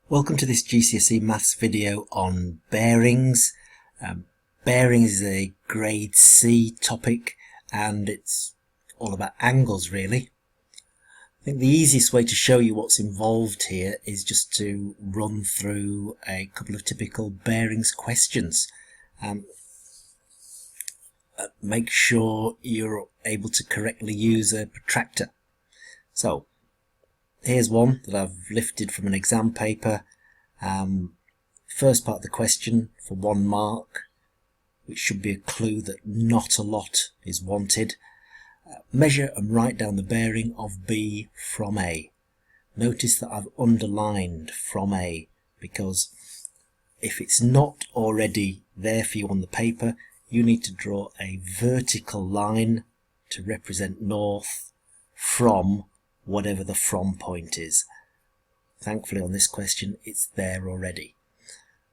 Welcome to this GCSE Maths video on bearings. Bearings is a grade C topic and it's all about angles really. I think the easiest way to show you what's involved here is just to run through a couple of typical bearings questions. Make sure you're able to correctly use a protractor. So here's one that I've lifted from an exam paper. First part of the question for 1 mark, which should be a clue that not a lot is wanted. Measure and write down the bearing of B from A. Notice that I've underlined from A because if it's not already there for you on the paper, you need to draw a vertical line to represent north from whatever the from point is. Thankfully on this question it's there already.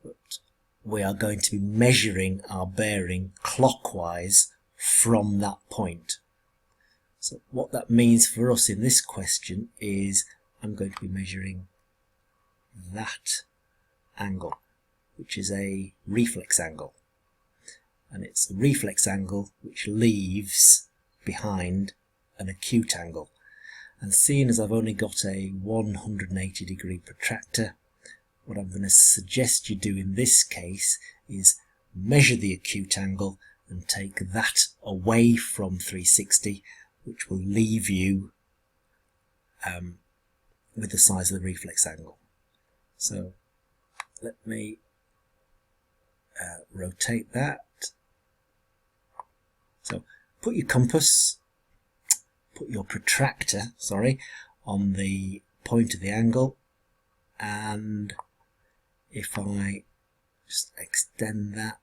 But we are going to be measuring our bearing clockwise from that point. So what that means for us in this question is I'm going to be measuring that angle, which is a reflex angle. And it's a reflex angle which leaves behind an acute angle. And seeing as I've only got a 180 degree protractor, what I'm going to suggest you do in this case is measure the acute angle and take that away from 360, which will leave you with the size of the reflex angle. So let me rotate that. So put your compass, put your protractor, on the point of the angle, and if I just extend that,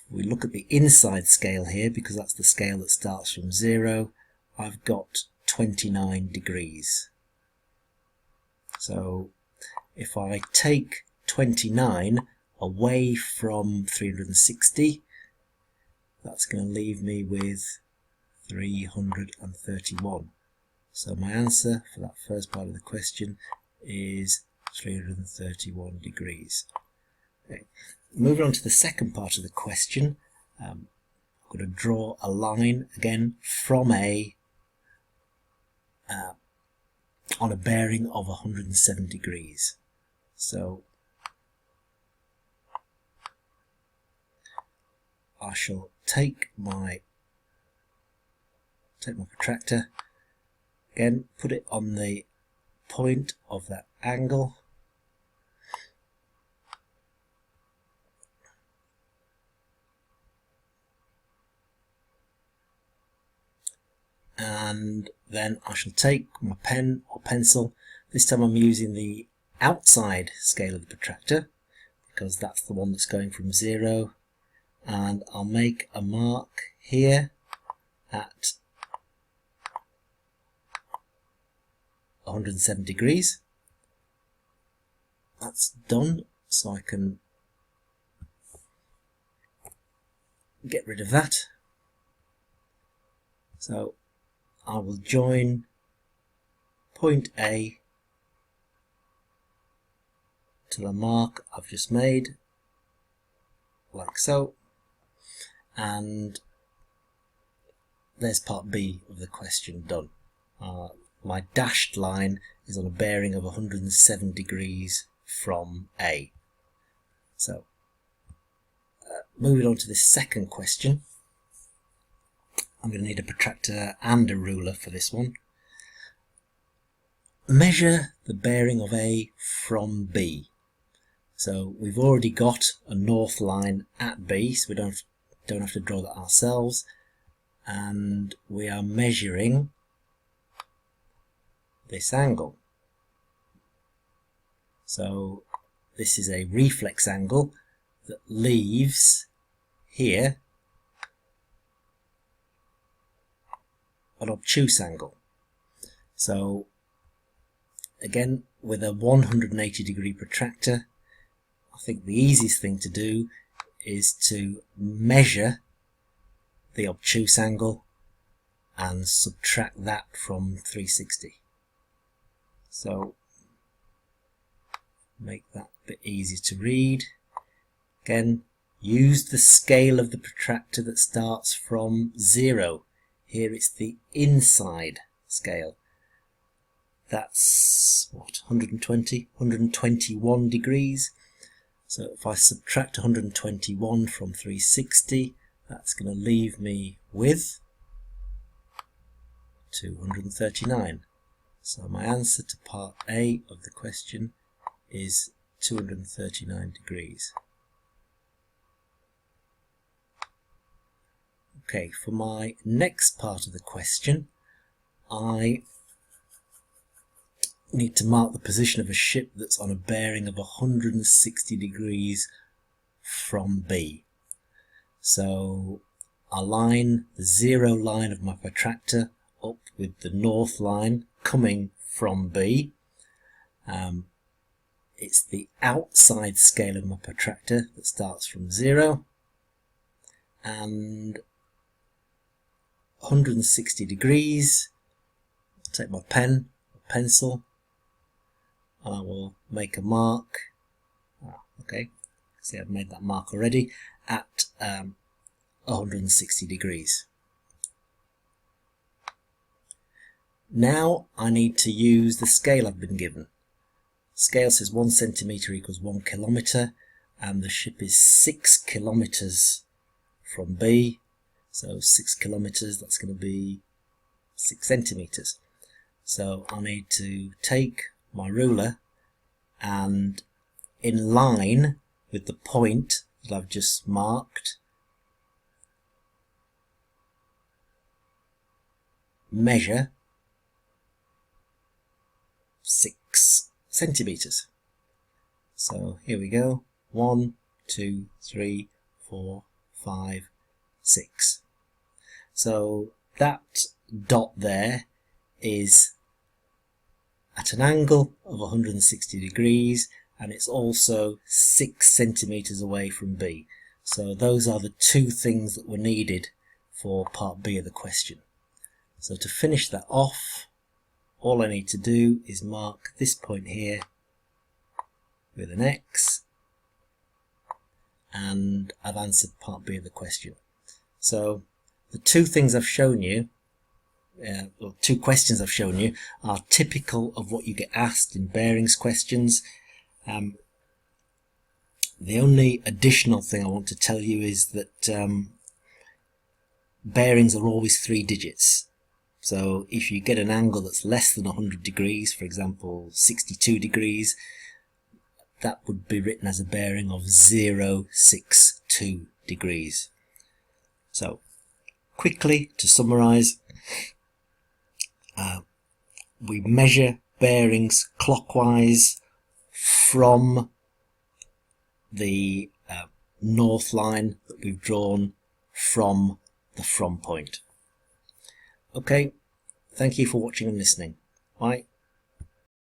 we look at the inside scale here, because that's the scale that starts from 0, I've got 29 degrees. So if I take 29 away from 360, that's going to leave me with 331. So my answer for that first part of the question is 331 degrees. Okay. Moving on to the second part of the question, I'm going to draw a line again from A on a bearing of 107 degrees. So I shall take my protractor, again put it on the point of that angle, and then I shall take my pen or pencil. This time I'm using the outside scale of the protractor because that's the one that's going from 0, and I'll make a mark here at 107 degrees. That's done, so I can get rid of that. So I will join point A to the mark I've just made, like so, and there's part B of the question done. My dashed line is on a bearing of 107 degrees from A. So moving on to this second question, I'm going to need a protractor and a ruler for this one. Measure the bearing of A from B. So we've already got a north line at B, so we don't have to draw that ourselves, and we are measuring this angle. So this is a reflex angle that leaves here an obtuse angle. So again, with a 180 degree protractor, I think the easiest thing to do is to measure the obtuse angle and subtract that from 360. So make that a bit easier to read. Again, use the scale of the protractor that starts from 0. Here it's the inside scale. That's what, 120, 121 degrees. So if I subtract 121 from 360, that's going to leave me with 239. So my answer to part A of the question is 239 degrees. Okay, for my next part of the question, I need to mark the position of a ship that's on a bearing of 160 degrees from B. So I line the 0 line of my protractor up with the north line coming from B. It's the outside scale of my protractor that starts from 0, and 160 degrees. I'll take my pen or pencil and I will make a mark. Okay, see, I've made that mark already at 160 degrees. Now I need to use the scale I've been given. Scale says 1 centimetre equals 1 kilometre, and the ship is 6 kilometres from B. So 6 kilometres, that's going to be 6 centimetres. So I need to take my ruler and, in line with the point that I've just marked, measure 6 centimetres. So here we go, 1, 2, 3, 4, 5, 6. So that dot there is at an angle of 160 degrees, and it's also 6 centimetres away from B. So those are the two things that were needed for part B of the question. So to finish that off, all I need to do is mark this point here with an X, and I've answered part B of the question. So the two things I've shown you, or two questions I've shown you, are typical of what you get asked in bearings questions. The only additional thing I want to tell you is that bearings are always 3 digits. So if you get an angle that's less than 100 degrees, for example 62 degrees, that would be written as a bearing of 062 degrees. So quickly, to summarise, we measure bearings clockwise from the north line that we've drawn from the from point. Okay, thank you for watching and listening. Bye.